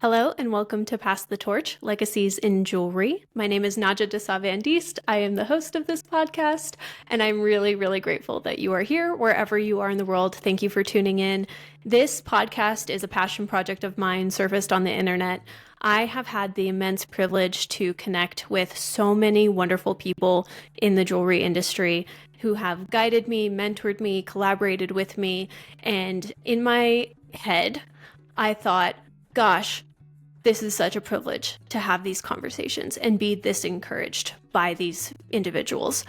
Hello and welcome to Pass the Torch, Legacies in Jewelry. My name is Naja de Savandist. I am the host of this podcast, and I'm really, really grateful that you are here wherever you are in the world. Thank you for tuning in. This podcast is a passion project of mine surfaced on the internet. I have had the immense privilege to connect with so many wonderful people in the jewelry industry who have guided me, mentored me, collaborated with me, and in my head, I thought, gosh, this is such a privilege to have these conversations and be this encouraged by these individuals.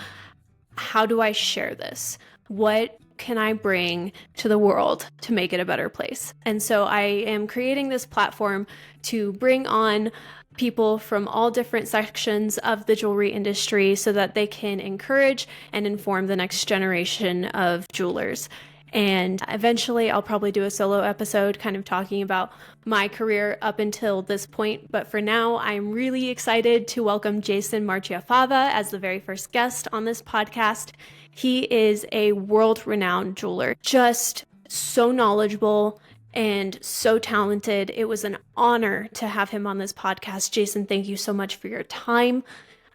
How do I share this? What can I bring to the world to make it a better place? And so I am creating this platform to bring on people from all different sections of the jewelry industry so that they can encourage and inform the next generation of jewelers. And eventually I'll probably do a solo episode kind of talking about my career up until this point. But for now, I'm really excited to welcome Jason Marchiafava as the very first guest on this podcast. He is a world-renowned jeweler, just so knowledgeable and so talented. It was an honor to have him on this podcast. Jason, thank you so much for your time,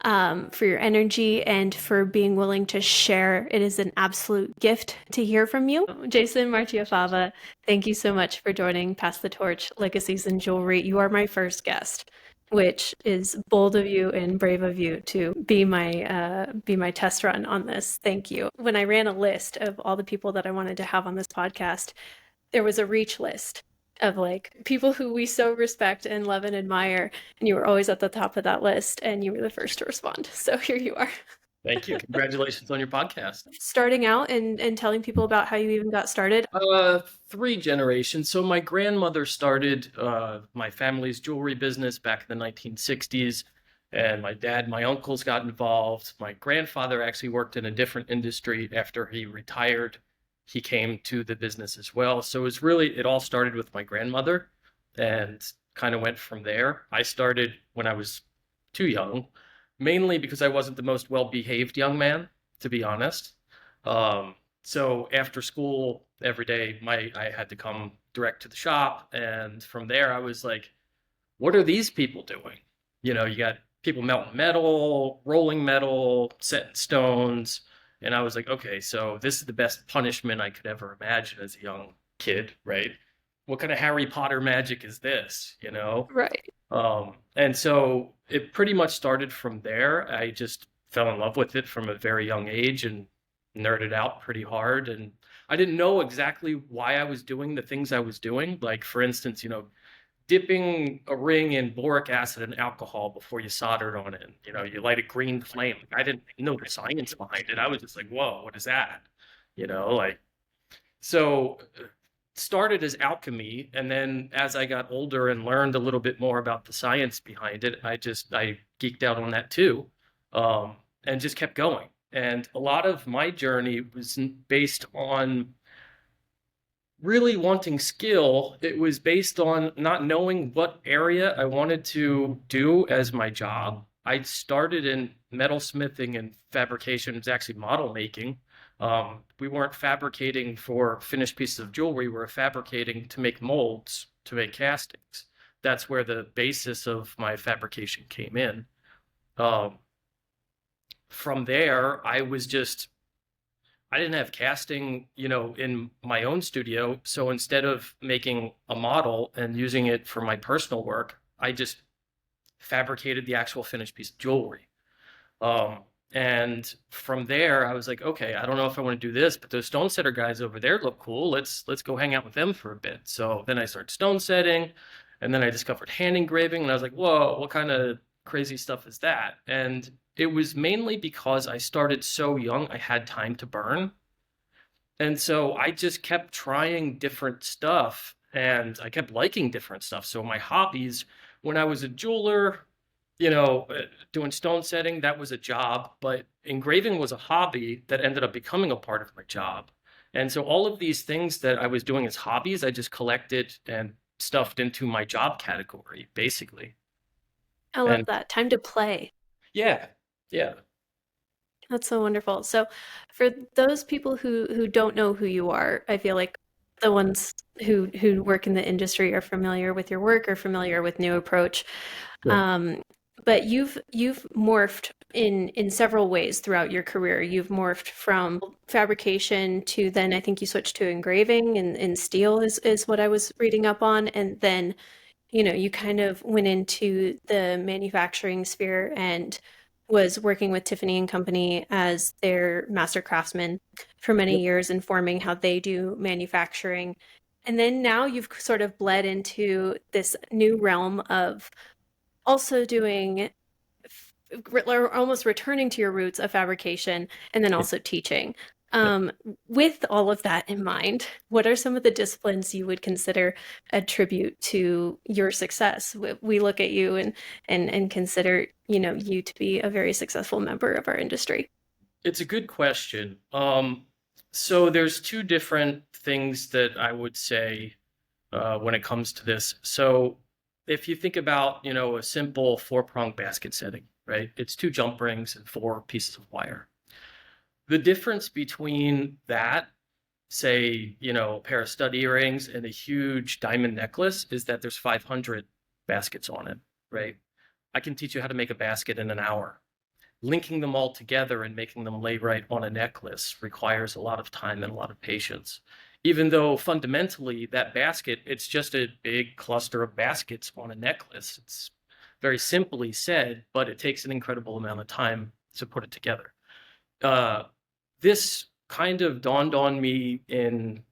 for your energy, and for being willing to share. It is an absolute gift to hear from you. Jason Marchiafava, thank you so much for joining Pass the Torch, Legacies in Jewelry. You are my first guest, which is bold of you and brave of you to be my test run on this. Thank you. When I ran a list of all the people that I wanted to have on this podcast, there was a reach list of like people who we so respect and love and admire, and you were always at the top of that list, and you were the first to respond. So here you are. Thank you. Congratulations on your podcast. Starting out and telling people about how you even got started. 3 generations. So my grandmother started my family's jewelry business back in the 1960s, and my dad, my uncles got involved. My grandfather actually worked in a different industry after he retired. He came to the business as well. So it all started with my grandmother and kind of went from there. I started when I was too young, mainly because I wasn't the most well-behaved young man, to be honest. So after school every day, I had to come direct to the shop. And from there, I was like, what are these people doing? You got people melting metal, rolling metal, setting stones. And I was like, okay, so this is the best punishment I could ever imagine as a young kid, right? What kind of Harry Potter magic is this, Right. And so it pretty much started from there. I just fell in love with it from a very young age and nerded out pretty hard. And I didn't know exactly why I was doing the things I was doing. Like, for instance, dipping a ring in boric acid and alcohol before you solder it on it. You light a green flame. I didn't know the science behind it. I was just like, whoa, what is that? So started as alchemy, and then as I got older and learned a little bit more about the science behind it, I geeked out on that too, and just kept going. And a lot of my journey was based on really wanting skill. It was based on not knowing what area I wanted to do as my job. I started in metalsmithing and fabrication. It was actually model making. We weren't fabricating for finished pieces of jewelry. We were fabricating to make molds, to make castings. That's where the basis of my fabrication came in. From there, I didn't have casting, in my own studio. So instead of making a model and using it for my personal work, I just fabricated the actual finished piece of jewelry. And from there, I was like, okay, I don't know if I want to do this, but those stone setter guys over there look cool. Let's go hang out with them for a bit. So then I started stone setting, and then I discovered hand engraving, and I was like, whoa, what kind of crazy stuff is that? And it was mainly because I started so young, I had time to burn. And so I just kept trying different stuff, and I kept liking different stuff. So my hobbies, when I was a jeweler, doing stone setting, that was a job, but engraving was a hobby that ended up becoming a part of my job. And so all of these things that I was doing as hobbies, I just collected and stuffed into my job category, basically. I love that. Time to play. Yeah. Yeah. That's so wonderful. So for those people who don't know who you are, I feel like the ones who work in the industry are familiar with your work or familiar with New Approach. Sure. Um, but you've morphed in several ways throughout your career. You've morphed from fabrication to then I think you switched to engraving and steel is what I was reading up on. And then, you kind of went into the manufacturing sphere and was working with Tiffany and Company as their master craftsman for many Yep. years, informing how they do manufacturing. And then now you've sort of bled into this new realm of also doing or almost returning to your roots of fabrication and then Yeah. also teaching. Yeah. With all of that in mind, what are some of the disciplines you would consider a tribute to your success? We look at you and consider, you to be a very successful member of our industry. It's a good question. So there's two different things that I would say when it comes to this. So if you think about, a simple four-prong basket setting, right? It's two jump rings and four pieces of wire. The difference between that, say, a pair of stud earrings and a huge diamond necklace is that there's 500 baskets on it, right? I can teach you how to make a basket in an hour. Linking them all together and making them lay right on a necklace requires a lot of time and a lot of patience. Even though fundamentally that basket, it's just a big cluster of baskets on a necklace. It's very simply said, but it takes an incredible amount of time to put it together. Uh, this kind of dawned on me in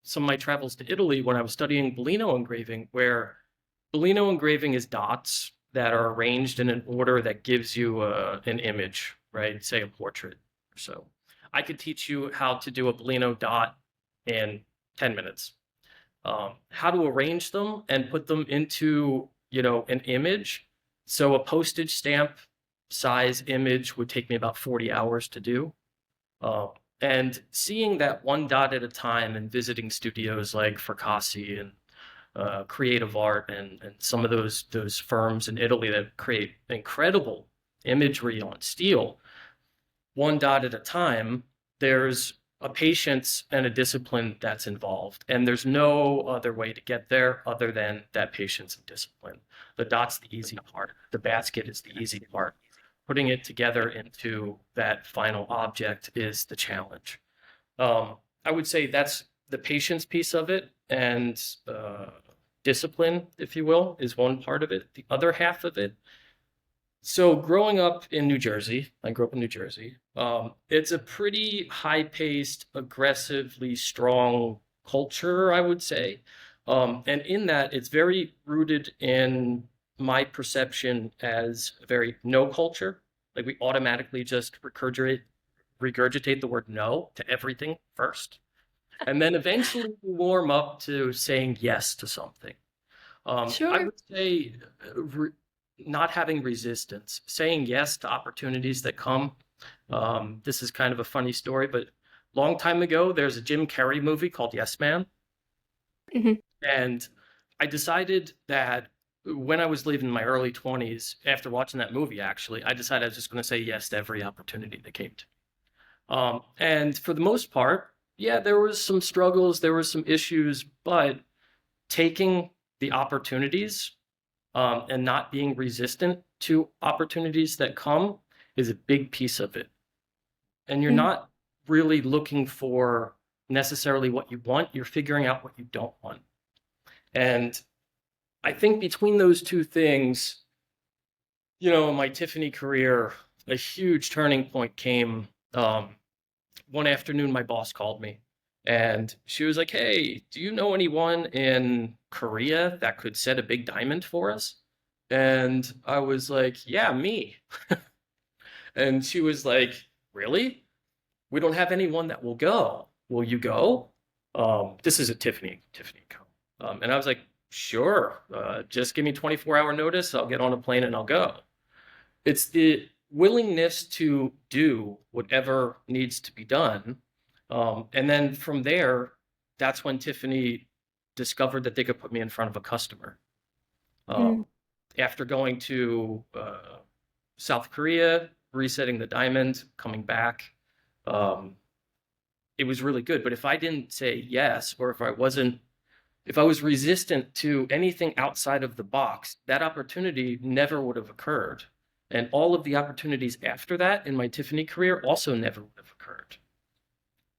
some of my travels to Italy when I was studying Bulino engraving, where Bulino engraving is dots that are arranged in an order that gives you an image, right? Say a portrait or so. I could teach you how to do a Bulino dot in 10 minutes. How to arrange them and put them into, an image. So a postage stamp size image would take me about 40 hours to do. Uh, and seeing that one dot at a time and visiting studios like Fracassi and creative art and some of those firms in Italy that create incredible imagery on steel, one dot at a time, there's a patience and a discipline that's involved. And there's no other way to get there other than that patience and discipline. The dot's the easy part. The basket is the easy part. Putting it together into that final object is the challenge. I would say that's the patience piece of it, and discipline, if you will, is one part of it. The other half of it. So growing up in New Jersey, I grew up in New Jersey. It's a pretty high-paced, aggressively strong culture, I would say. And in that, it's very rooted in my perception as a very no culture. Like we automatically just regurgitate the word no to everything first, and then eventually warm up to saying yes to something. I Sure. would say not having resistance, saying yes to opportunities that come. This is kind of a funny story, but long time ago, there's a Jim Carrey movie called Yes Man. Mhm. And I decided that when I was leaving my early 20s, after watching that movie, actually, I decided I was just going to say yes to every opportunity that came to me. And for the most part, yeah, there was some struggles, there was some issues, but taking the opportunities and not being resistant to opportunities that come is a big piece of it. And you're Mm. not really looking for necessarily what you want, you're figuring out what you don't want. And I think between those two things, in my Tiffany career, a huge turning point came. One afternoon, my boss called me and she was like, "Hey, do you know anyone in Korea that could set a big diamond for us?" And I was like, "Yeah, me." And she was like, "Really? We don't have anyone that will go. Will you go?" This is a Tiffany Co. And I was like, "Sure. Just give me 24-hour notice. I'll get on a plane and I'll go." It's the willingness to do whatever needs to be done. And then from there, that's when Tiffany discovered that they could put me in front of a customer. Mm. Um, After going to South Korea, resetting the diamond, coming back, um, it was really good. But if I didn't say yes, or if I was resistant to anything outside of the box, that opportunity never would have occurred. And all of the opportunities after that in my Tiffany career also never would have occurred.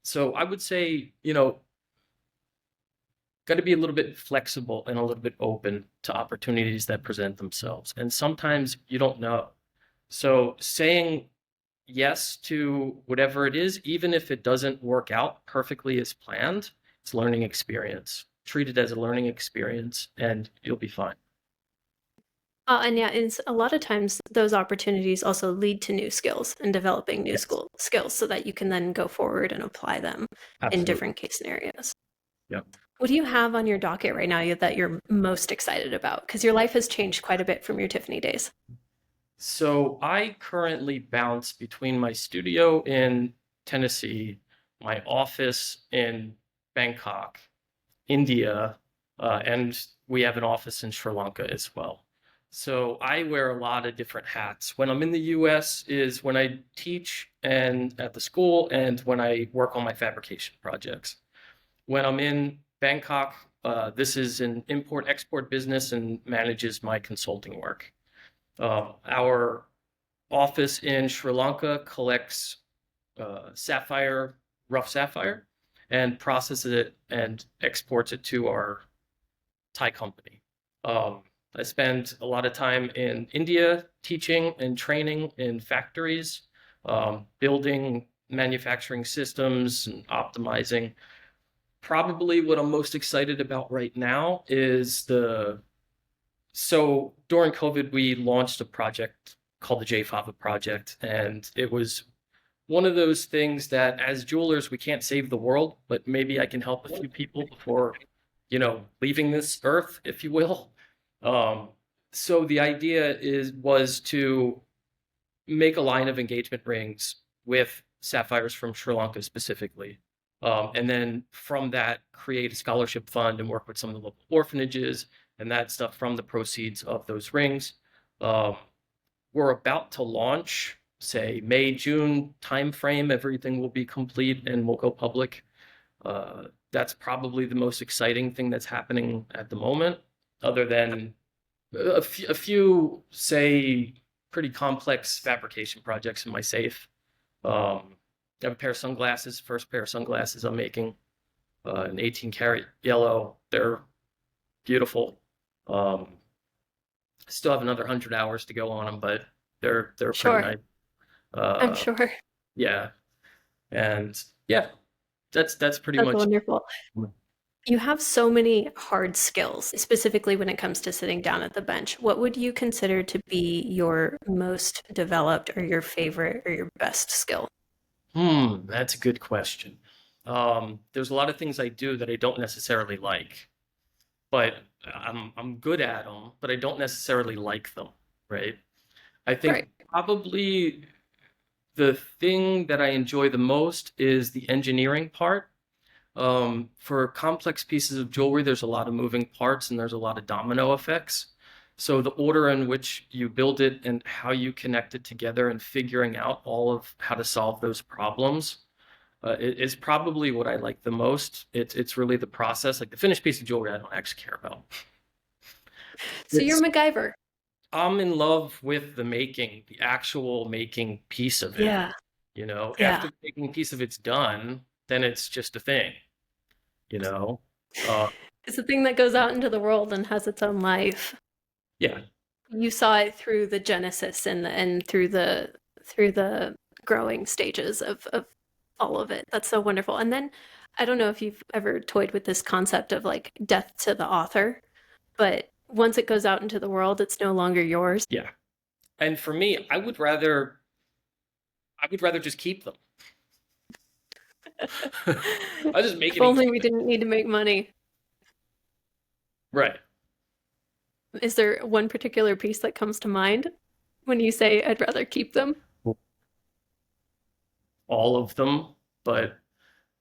So I would say, got to be a little bit flexible and a little bit open to opportunities that present themselves. And sometimes you don't know. So saying yes to whatever it is, even if it doesn't work out perfectly as planned, it's learning experience. Treat it as a learning experience and you'll be fine. And yeah, it's a lot of times those opportunities also lead to new skills and developing new Yes, skills so that you can then go forward and apply them in absolutely. different case scenarios. Yeah. What do you have on your docket right now that you're most excited about? Because your life has changed quite a bit from your Tiffany days. So I currently bounce between my studio in Tennessee, my office in Bangkok, India, and we have an office in Sri Lanka as well. So I wear a lot of different hats. When I'm in the US is when I teach and at the school and when I work on my fabrication projects. When I'm in Bangkok, this is an import-export business and manages my consulting work. Our office in Sri Lanka collects sapphire, rough sapphire, and processes it and exports it to our Thai company. I spend a lot of time in India teaching and training in factories, building manufacturing systems and optimizing. Probably what I'm most excited about right now is so during COVID, we launched a project called the J.Fava project, and it was one of those things that as jewelers, we can't save the world, but maybe I can help a few people before, leaving this earth, if you will. So the idea was to make a line of engagement rings with sapphires from Sri Lanka specifically. And then from that, create a scholarship fund and work with some of the local orphanages and that stuff from the proceeds of those rings. We're about to launch, say May, June timeframe. Everything will be complete and will go public. That's probably the most exciting thing that's happening at the moment, other than a few, say, pretty complex fabrication projects in my safe. I have a pair of sunglasses, first pair of sunglasses I'm making, an 18 karat yellow. They're beautiful. Still have another 100 hours to go on them, but they're pretty Sure, nice. I'm Uh, sure. yeah, and yeah, that's pretty That's much. wonderful. You have so many hard skills, specifically when it comes to sitting down at the bench. What would you consider to be your most developed or your favorite or your best skill? That's a good question. There's a lot of things I do that I don't necessarily like, but I'm good at them, but I don't necessarily like them, right? I think Right. probably the thing that I enjoy the most is the engineering part. For complex pieces of jewelry, there's a lot of moving parts and there's a lot of domino effects. So the order in which you build it and how you connect it together and figuring out all of how to solve those problems is probably what I like the most. It's really the process. Like the finished piece of jewelry, I don't actually care about. So you're It's MacGyver. I'm in love with the actual making piece of it. Yeah, After yeah. the making piece of it's done, then it's just a thing, you know? Uh, It's a thing that goes out into the world and has its own life. yeah, You saw it through the genesis and through the growing stages of all of it. That's so wonderful. And then I don't know if you've ever toyed with this concept of like death to the author, but once it goes out into the world, it's no longer yours. yeah. And for me, I would rather just keep them. I'll just make If it and only keep we it. didn't need to make money. Right. Is there one particular piece that comes to mind when you say I'd rather keep them? All of them, but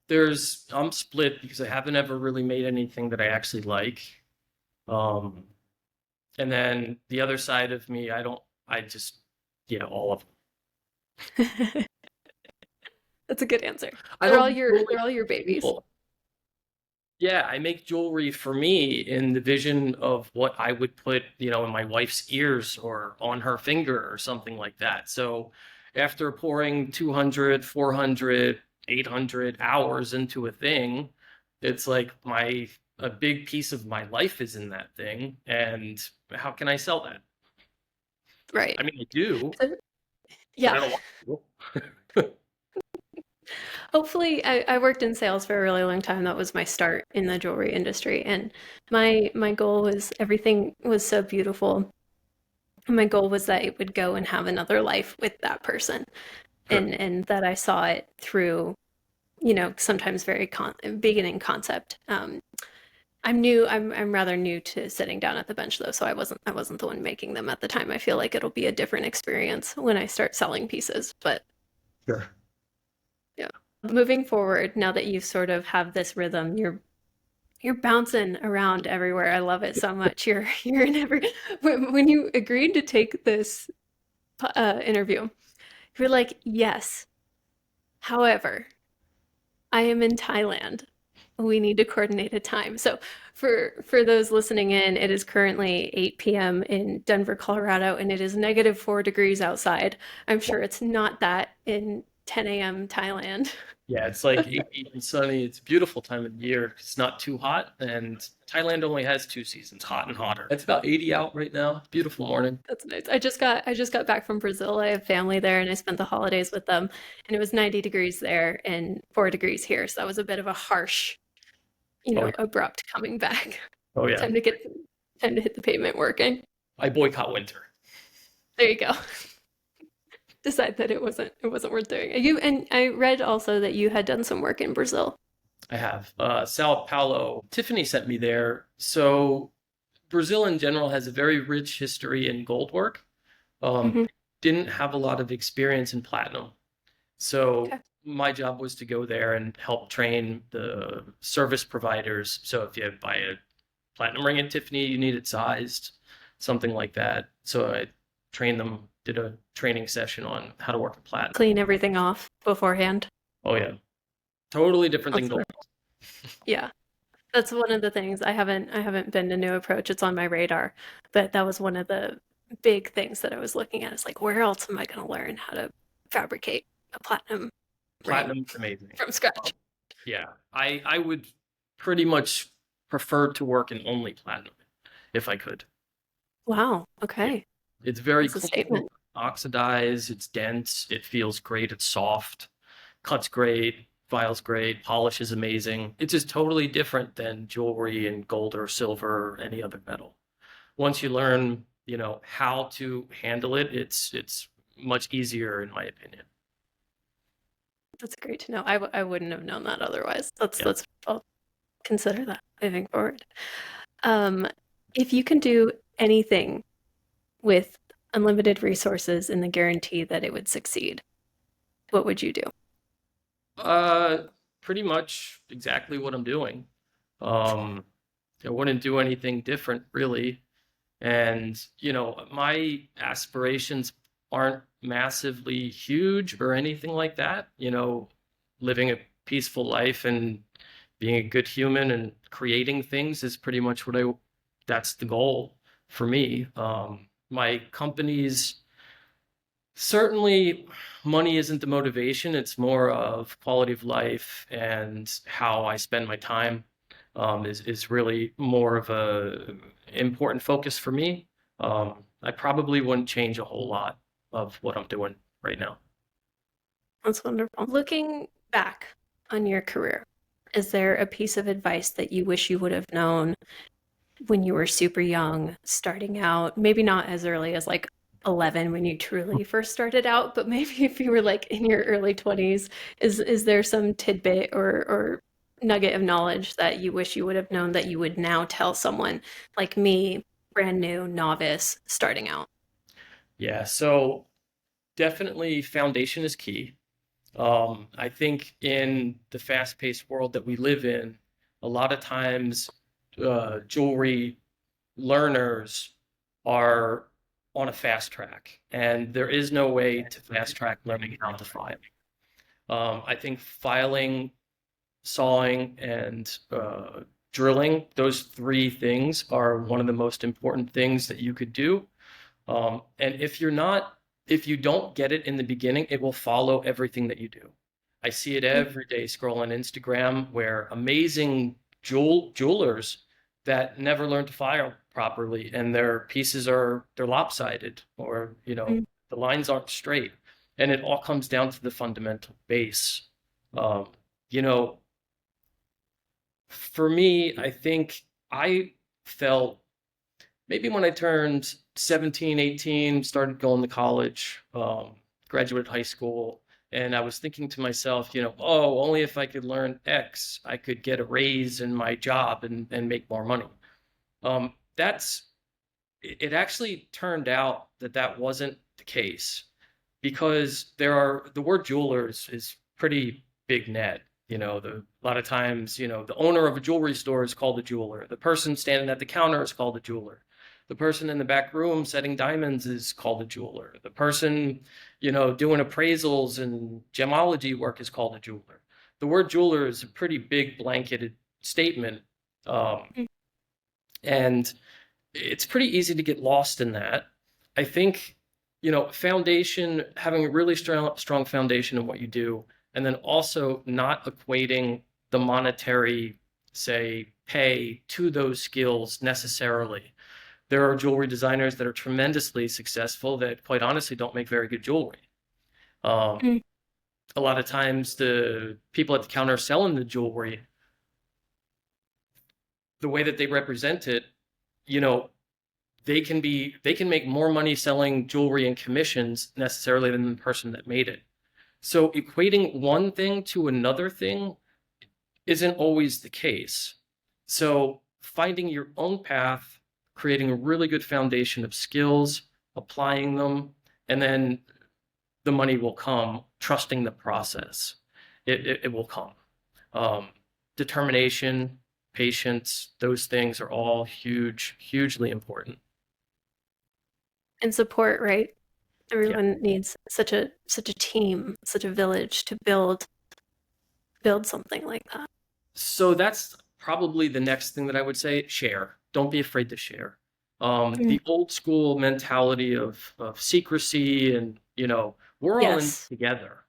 I'm split because I haven't ever really made anything that I actually like. Um, and then the other side of me, I just, yeah, all of them. That's a good answer. I They're don't all make your jewelry they're all your for babies. people. Yeah, I make jewelry for me in the vision of what I would put, in my wife's ears or on her finger or something like that. So after pouring 200, 400, 800 hours into a thing, it's like a big piece of my life is in that thing. And how can I sell that? Right. I mean, I do, So, but yeah. I don't want to. Hopefully, I worked in sales for a really long time. That was my start in the jewelry industry, and my goal was everything was so beautiful. My goal was that it would go and have another life with that person, Sure. and that I saw it through, sometimes very beginning concept. I'm rather new to sitting down at the bench though, so I wasn't the one making them at the time. I feel like it'll be a different experience when I start selling pieces, but Sure. yeah. Moving forward, now that you sort of have this rhythm, you're bouncing around everywhere. I love it so much. You're in every when you agreed to take this interview, you're like, yes. However, I am in Thailand. We need to coordinate a time. So for those listening in, it is currently 8 p.m. in Denver, Colorado, and it is -4 degrees outside. I'm sure it's not that in 10 a.m. Thailand. Yeah, it's like 80 and sunny. It's a beautiful time of year. It's not too hot, and Thailand only has two seasons, hot and hotter. It's about 80 out right now. Beautiful morning. That's nice. I just got back from Brazil. I have family there, and I spent the holidays with them. And it was 90 degrees there and 4 degrees here. So that was a bit of a harsh, Oh yeah. abrupt coming back. Oh yeah. Time to get time to hit the pavement working. I boycott winter. There you go. Decide that it wasn't worth doing. You and I read also that you had done some work in Brazil. I have. Sao Paulo. Tiffany sent me there. So Brazil in general has a very rich history in gold work. Um, Hmm. didn't have a lot of experience in platinum. So Okay. my job was to go there and help train the service providers. So if you buy a platinum ring at Tiffany, you need it sized, something like that. So I trained them, did a training session on how to work with platinum. Clean everything off beforehand. Oh yeah, totally different than That's gold. yeah. That's one of the things I haven't been to New Approach. It's on my radar, but that was one of the big things that I was looking at. Is like, where else am I going to learn how to fabricate a platinum ring Platinum's amazing. from scratch? Yeah, I would pretty much prefer to work in only platinum if I could. Wow. Yeah. Okay. It's very That's a clean, statement. oxidized, it's dense, it feels great, it's soft, cuts great, files great, polish is amazing. It's just totally different than jewelry and gold or silver or any other metal. Once you learn, how to handle it, it's much easier in my opinion. That's great to know. I wouldn't have known that otherwise. That's Yeah. that's I'll consider that moving forward. Um, if you can do anything with unlimited resources and the guarantee that it would succeed, what would you do? Uh, Pretty much exactly what I'm doing. Um, I wouldn't do anything different really. And, my aspirations aren't massively huge or anything like that. Living a peaceful life and being a good human and creating things is pretty much that's the goal for me. My companies, certainly money isn't the motivation. It's more of quality of life and how I spend my time is really more of a important focus for me. I probably wouldn't change a whole lot of what I'm doing right now. That's wonderful. Looking back on your career, is there a piece of advice that you wish you would have known when you were super young, starting out? Maybe not as early as like 11 when you truly first started out, but maybe if you were like in your early 20s, is there some tidbit or nugget of knowledge that you wish you would have known that you would now tell someone like me, brand new novice, starting out? Yeah, so definitely foundation is key. I think in the fast-paced world that we live in, a lot of times jewelry learners are on a fast track, and there is no way to fast track learning how to file. I think filing, sawing, and drilling, those three things are one of the most important things that you could do. And if you don't get it in the beginning, it will follow everything that you do. I see it every day scrolling Instagram where amazing jewelers that never learned to file properly, and their pieces they're lopsided, or the lines aren't straight. And it all comes down to the fundamental base. Um, you know, for me, I think I felt maybe when I turned 17, 18, started going to college, graduated high school, and I was thinking to myself, oh, only if I could learn X, I could get a raise in my job and make more money. It actually turned out that wasn't the case, because the word jewelers is pretty big net. A lot of times, the owner of a jewelry store is called a jeweler. The person standing at the counter is called a jeweler. The person in the back room setting diamonds is called a jeweler. The person, doing appraisals and gemology work is called a jeweler. The word jeweler is a pretty big blanketed statement. And it's pretty easy to get lost in that. I think, foundation, having a really strong foundation in what you do, and then also not equating the monetary, say, pay to those skills necessarily. There are jewelry designers that are tremendously successful that, quite honestly, don't make very good jewelry. A lot of times the people at the counter selling the jewelry, the way that they represent it, they can make more money selling jewelry and commissions necessarily than the person that made it. So equating one thing to another thing isn't always the case. So finding your own path, creating a really good foundation of skills, applying them, and then the money will come, trusting the process. It will come. Determination, patience, those things are all hugely important. And support, right? Everyone needs such a team, such a village to build something like that. So that's probably the next thing that I would say. Share. Don't be afraid to share. The old school mentality of secrecy and, we're all in together.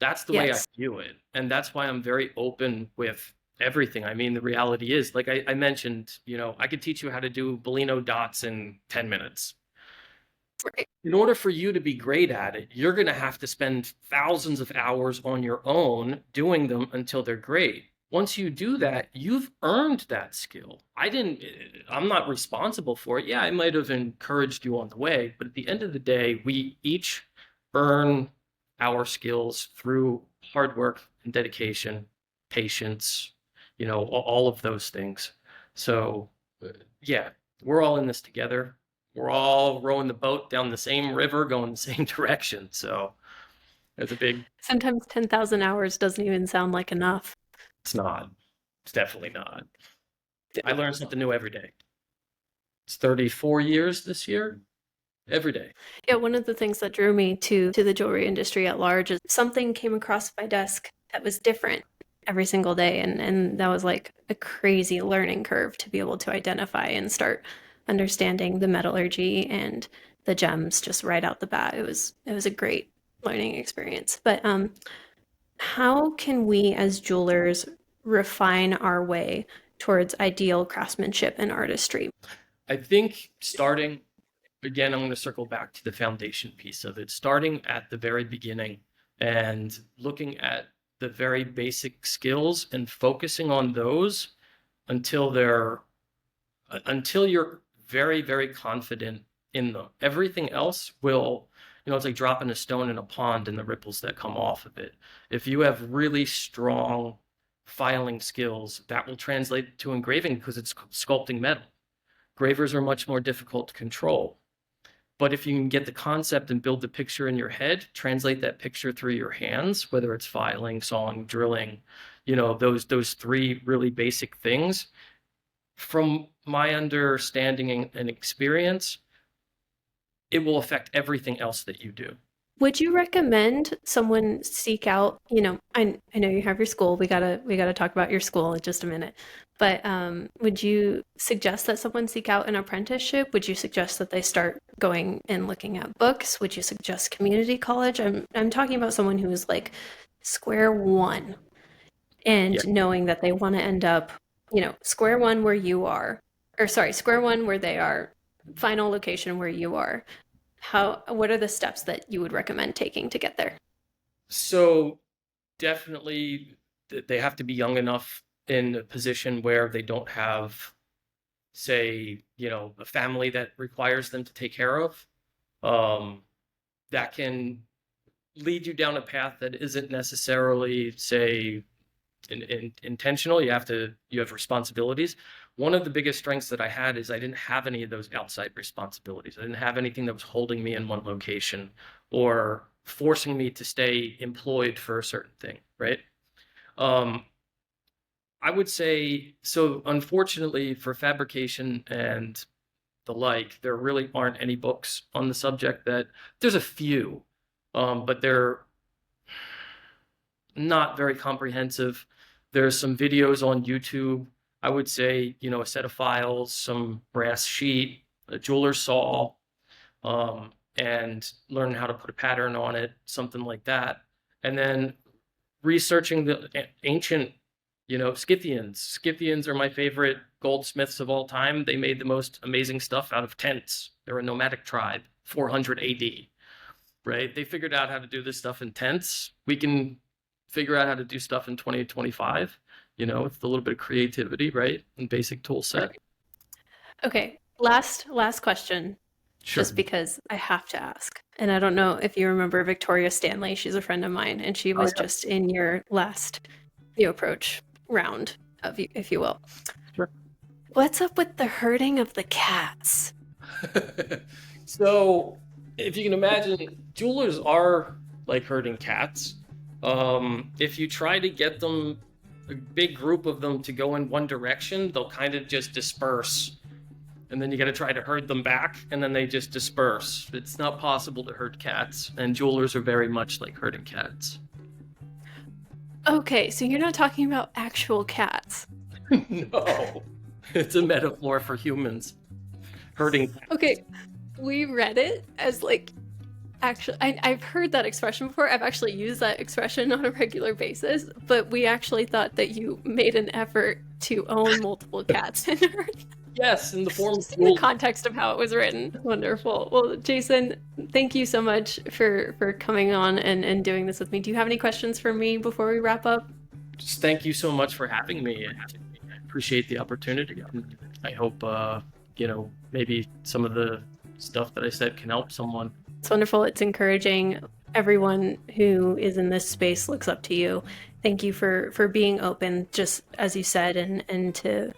That's the way I view it. And that's why I'm very open with everything. I mean, the reality is, like I mentioned, I could teach you how to do Bulino dots in 10 minutes. Right. In order for you to be great at it, you're going to have to spend thousands of hours on your own doing them until they're great. Once you do that, you've earned that skill. I'm not responsible for it. Yeah, I might have encouraged you on the way, but at the end of the day, we each earn our skills through hard work and dedication, patience, all of those things. So, yeah, we're all in this together. We're all rowing the boat down the same river, going the same direction. So it's a big... Sometimes 10,000 hours doesn't even sound like enough. It's not. It's definitely not. I learn something new every day. It's 34 years this year. Every day. Yeah, one of the things that drew me to the jewelry industry at large is something came across my desk that was different every single day. And that was like a crazy learning curve to be able to identify and start understanding the metallurgy and the gems just right out the bat. It was a great learning experience. But how can we as jewelers refine our way towards ideal craftsmanship and artistry? I think starting, again, I'm going to circle back to the foundation piece of it, starting at the very beginning and looking at the very basic skills and focusing on those until you're very, very confident in them. Everything else will, it's like dropping a stone in a pond and the ripples that come off of it. If you have really strong filing skills, that will translate to engraving because it's sculpting metal. Gravers are much more difficult to control. But if you can get the concept and build the picture in your head, translate that picture through your hands, whether it's filing, sawing, drilling, those three really basic things, from my understanding and experience, it will affect everything else that you do. Would you recommend someone seek out, I know you have your school. We gotta talk about your school in just a minute. But would you suggest that someone seek out an apprenticeship? Would you suggest that they start going and looking at books? Would you suggest community college? I'm talking about someone who is like square one Yeah. and knowing that they want to end up, square one where you are, or sorry, square one where they are, final location where you are. What are the steps that you would recommend taking to get there? So definitely they have to be young enough in a position where they don't have, say, a family that requires them to take care of. Um, that can lead you down a path that isn't necessarily, say, intentional. You have responsibilities. One of the biggest strengths that I had is I didn't have any of those outside responsibilities. I didn't have anything that was holding me in one location or forcing me to stay employed for a certain thing, right? Um, I would say so. Unfortunately, for fabrication and the like, there really aren't any books on the subject. That there's a few, but they're not very comprehensive. There's some videos on YouTube. I would say, a set of files, some brass sheet, a jeweler's saw, and learn how to put a pattern on it, something like that. And then researching the ancient, Scythians. Scythians are my favorite goldsmiths of all time. They made the most amazing stuff out of tents. They're a nomadic tribe, 400 AD, right? They figured out how to do this stuff in tents. We can figure out how to do stuff in 2025, with a little bit of creativity, right? And basic tool set. Okay, last question, Sure. just because I have to ask. And I don't know if you remember Victoria Stanley. She's a friend of mine, and she Oh, was just in your last approach round of if you will. sure. What's up with the herding of the cats? So, if you can imagine, jewelers are like herding cats. If you try to get them, a big group of them, to go in one direction, they'll kind of just disperse. And then you got to try to herd them back, and then they just disperse. It's not possible to herd cats, and jewelers are very much like herding cats. Okay, so you're not talking about actual cats. No, it's a metaphor for humans herding cats. Okay, we read it as like actually, I've heard that expression before. I've actually used that expression on a regular basis, but we actually thought that you made an effort to own multiple cats in her. Yes, in the form of Just in the context of how it was written. Wonderful. Well, Jason, thank you so much for coming on and doing this with me. Do you have any questions for me before we wrap up? Just thank you so much for having me. I appreciate the opportunity. I hope, maybe some of the stuff that I said can help someone. It's wonderful. It's encouraging. Everyone who is in this space looks up to you. Thank you for being open, just as you said, and to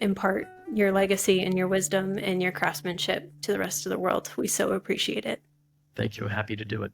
impart your legacy and your wisdom and your craftsmanship to the rest of the world. We so appreciate it. Thank you. Happy to do it.